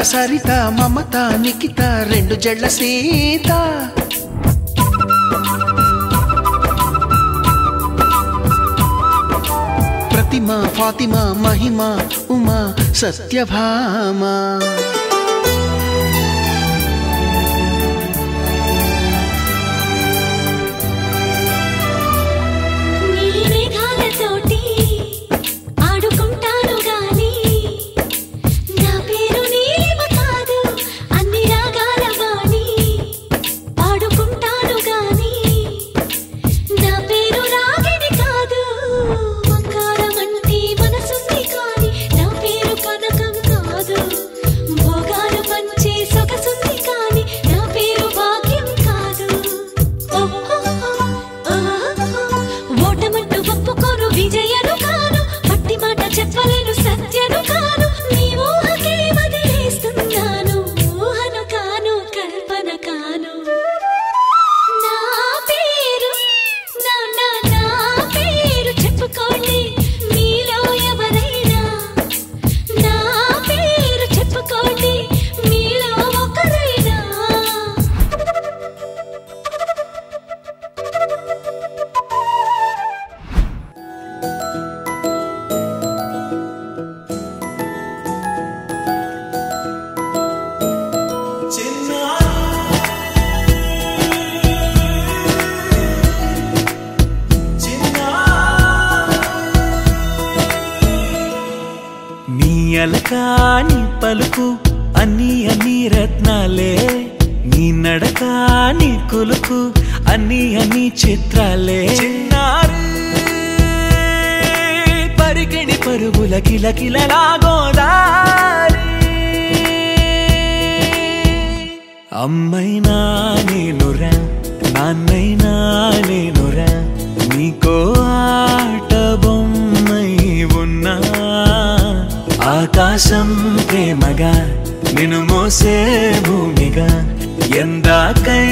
సరిత మమత నిఖిత రెండు జడ్ల సీత ప్రతిమ ఫాతిమా మహిమ ఉమా సత్యభామ అలకాని పలుకు అన్ని అన్ని రత్నాలే నీ నడకాని కులుకు అన్ని అన్ని చిత్రాలే చిన్నారు పరిగిణి పరుగుల కిలకిలలాగోదారి అమ్మైనా నేనురా నాన్నైనా నేనురా నీకో ఆట బొమ్మై ఉన్నా ఆకాశం ప్రేమగా నిన్ను మోసే భూమిగా ఎందాకై